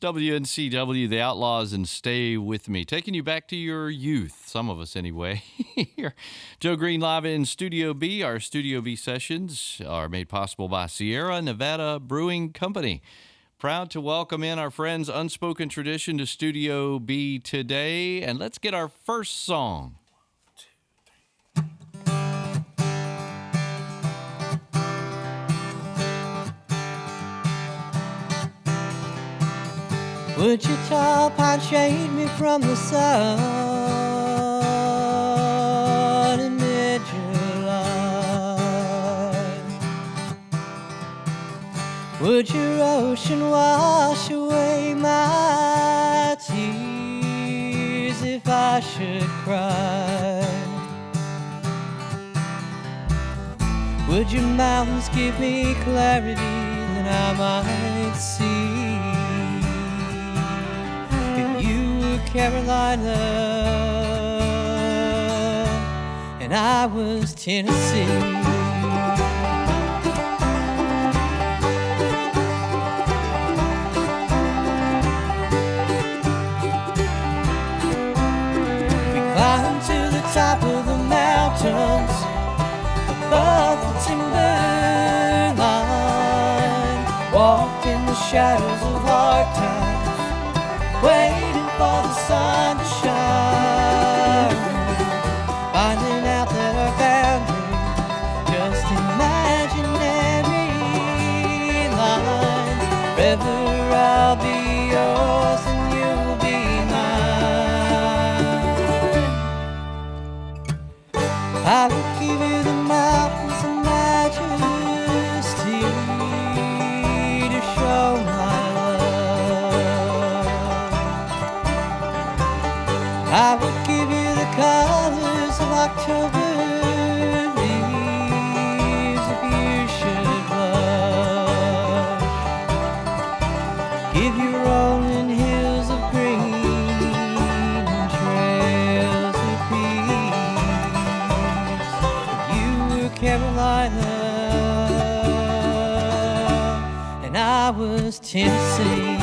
WNCW, The Outlaws, and Stay With Me. Taking you back to your youth, some of us anyway. Here, Joe Greene live in Studio B. Our Studio B sessions are made possible by Sierra Nevada Brewing Company. Proud to welcome in our friends Unspoken Tradition to Studio B today. And let's get our first song. Would you tall pine shade me from the sun in mid-July? Would your ocean wash away my tears if I should cry? Would your mountains give me clarity that I might see? Carolina, and I was Tennessee. We climbed to the top of the mountains, above the timber line, walked in the shadows of hard times, waiting for the sun to shine, finding out that our boundaries just imaginary lines. Forever I'll be yours and you'll be mine. I will give you the mountains of majesty to show my I would give you the colors of October leaves if you should blush. Give you rolling hills of green and trails of peace. If you were Carolina and I was Tennessee.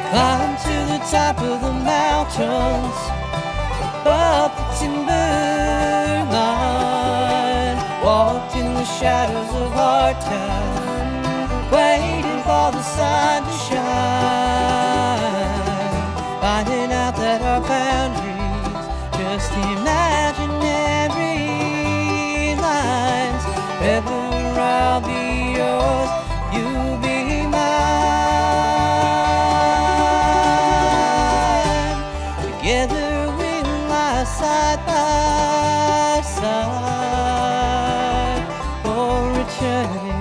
Climbed to the top of the mountains, above the timber line, walked in the shadows of hard times, waiting for the sun to shine, finding out that our boundaries just imaginary lines. Ever I'll be yours, you'll be mine. Together we'll lie side by side for eternity.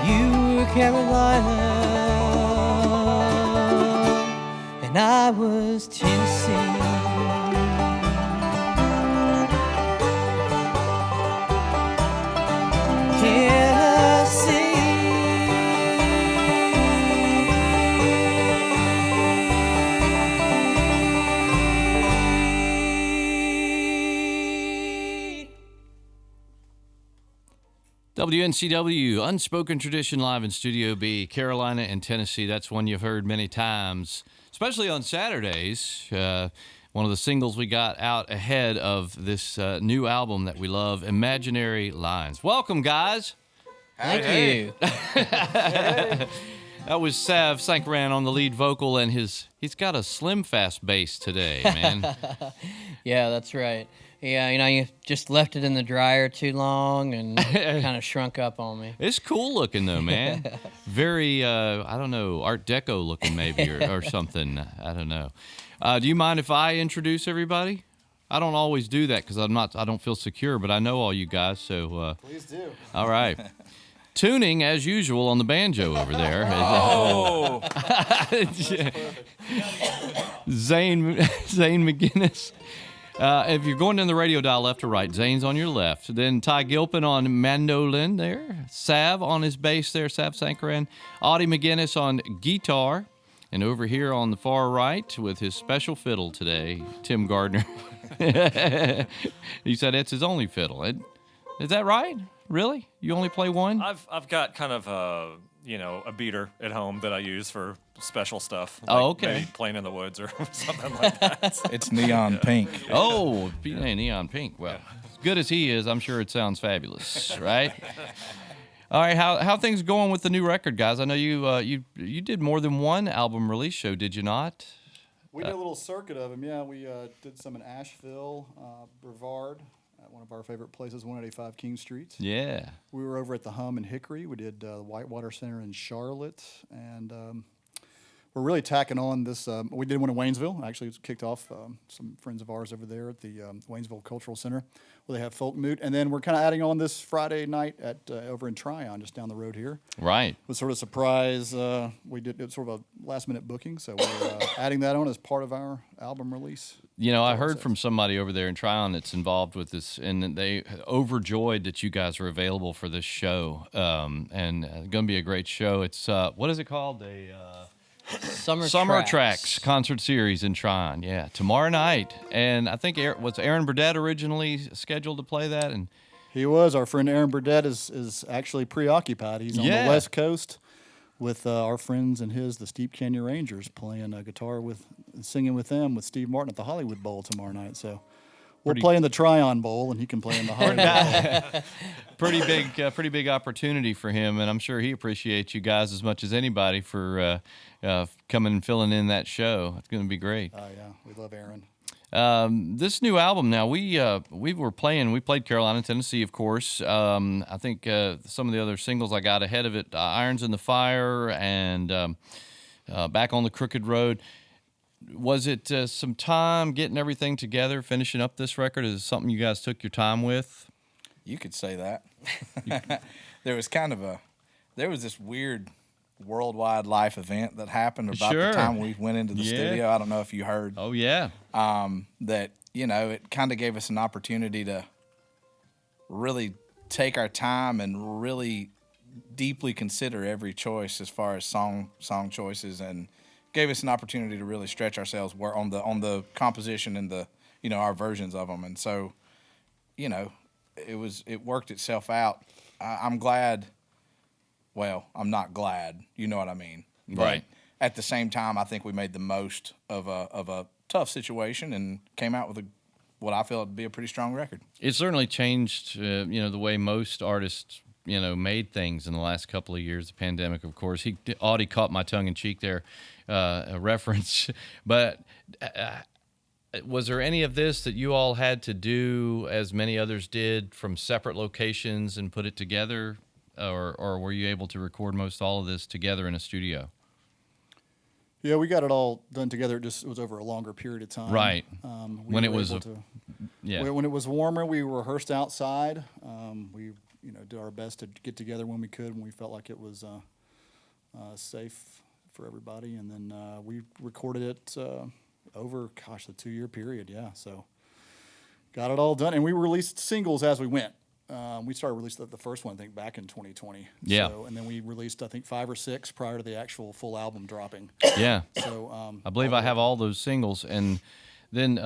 You were Carolina and I was Tennessee. WNCW, Unspoken Tradition live in Studio B, Carolina and Tennessee. That's one you've heard many times, especially on Saturdays. One of the singles we got out ahead of this new album that we love, Imaginary Lines. Welcome, guys. Thank you. That was Sav Sankaran on the lead vocal, and he's got a slim fast bass today, man. Yeah, that's right. Yeah, you just left it in the dryer too long and kind of shrunk up on me. It's cool looking, though, man. Very, I don't know, Art Deco looking maybe or something. I don't know. Do you mind if I introduce everybody? I don't always do that because I don't feel secure, but I know all you guys, so. Please do. All right. Tuning, as usual, on the banjo over there. Oh! Zane McGinnis. If you're going in the radio dial left to right, Zane's on your left. Then Ty Gilpin on mandolin there. Sav on his bass there, Sav Sankaran. Audie McGinnis on guitar. And over here on the far right with his special fiddle today, Tim Gardner. He said it's his only fiddle. Is that right? Really? You only play one? I've got kind of a beater at home that I use for special stuff. Oh, okay. Maybe playing in the woods or something like that. It's neon pink. Oh, neon pink. Well, as good as he is, I'm sure it sounds fabulous, right? All right, how things going with the new record, guys? I know you did more than one album release show, did you not? We did a little circuit of them, yeah. We did some in Asheville, Brevard, at one of our favorite places, 185 King Street. Yeah. We were over at the Hum in Hickory. We did the Whitewater Center in Charlotte, and we're really tacking on this. We did one in Waynesville. Actually, it kicked off some friends of ours over there at the Waynesville Cultural Center, where they have folk moot. And then we're kind of adding on this Friday night at over in Tryon, just down the road here. Right. It was sort of a surprise. We did it was sort of a last-minute booking, so we're adding that on as part of our album release. You know, I heard from somebody over there in Tryon that's involved with this, and they overjoyed that you guys were available for this show. And going to be a great show. It's what is it called? Summer Tracks concert series in Tryon. Yeah, tomorrow night. And I think was Aaron Burdett originally scheduled to play that, and He was. Our friend Aaron Burdett is actually preoccupied. He's on the West Coast with our friends and the Steep Canyon Rangers, playing guitar singing with them with Steve Martin at the Hollywood Bowl tomorrow night. So we'll play in the Tryon Bowl, and he can play in the Hollywood Bowl. Pretty big opportunity for him, and I'm sure he appreciates you guys as much as anybody for coming and filling in that show. It's going to be great. Oh yeah, we love Aaron. This new album now, we played Carolina, Tennessee, of course. I think some of the other singles I got ahead of it, Irons in the Fire and Back on the Crooked Road. Was it some time getting everything together, finishing up this record? Is it something you guys took your time with? You could say that. There was this weird worldwide life event that happened about the time we went into the studio. I don't know if you heard. Oh, yeah. That, it kind of gave us an opportunity to really take our time and really deeply consider every choice as far as song choices, and gave us an opportunity to really stretch ourselves on the composition and the our versions of them. And so it worked itself out. I'm glad. Well, I'm not glad. You know what I mean, right? But at the same time, I think we made the most of a tough situation and came out with what I feel would be a pretty strong record. It certainly changed, the way most artists, made things in the last couple of years. The pandemic, of course. Audie caught my tongue in cheek there, a reference. But was there any of this that you all had to do, as many others did, from separate locations and put it together? Or were you able to record most all of this together in a studio? Yeah, we got it all done together. It was over a longer period of time. Right. When it was when it was warmer, we rehearsed outside. We did our best to get together when we could, when we felt like it was safe for everybody, and then we recorded it over the 2-year period. Yeah, so got it all done, and we released singles as we went. We started releasing the first one, I think, back in 2020. Yeah. So, and then we released, I think, 5 or 6 prior to the actual full album dropping. Yeah. So I believe I have all those singles, and then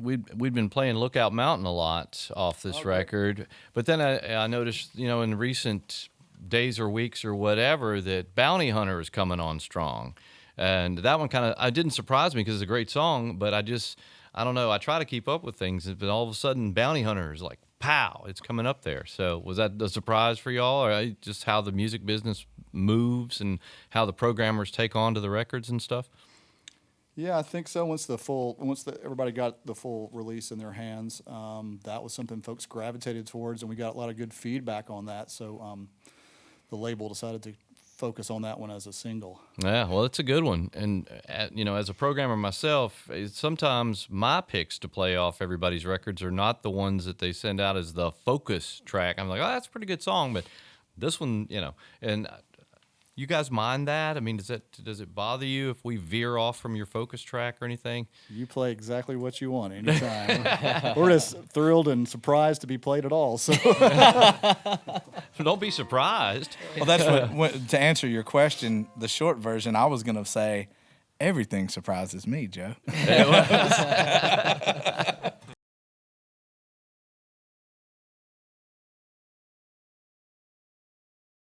we'd been playing Lookout Mountain a lot off this record. But then I noticed, in recent days or weeks or whatever, that Bounty Hunter is coming on strong, and that one it didn't surprise me because it's a great song, but I don't know. I try to keep up with things, but all of a sudden, Bounty Hunter is like, pow, it's coming up there. So was that a surprise for y'all, or just how the music business moves and how the programmers take on to the records and stuff? Yeah, I think so. Once everybody got the full release in their hands, that was something folks gravitated towards, and we got a lot of good feedback on that. So the label decided to focus on that one as a single. Yeah, well, it's a good one. And, as a programmer myself, sometimes my picks to play off everybody's records are not the ones that they send out as the focus track. I'm like, oh, that's a pretty good song, but this one, and You guys mind that? I mean, does it bother you if we veer off from your focus track or anything? You play exactly what you want anytime. We're just thrilled and surprised to be played at all. So Don't be surprised. Well, that's to answer your question, the short version, I was going to say, everything surprises me, Joe.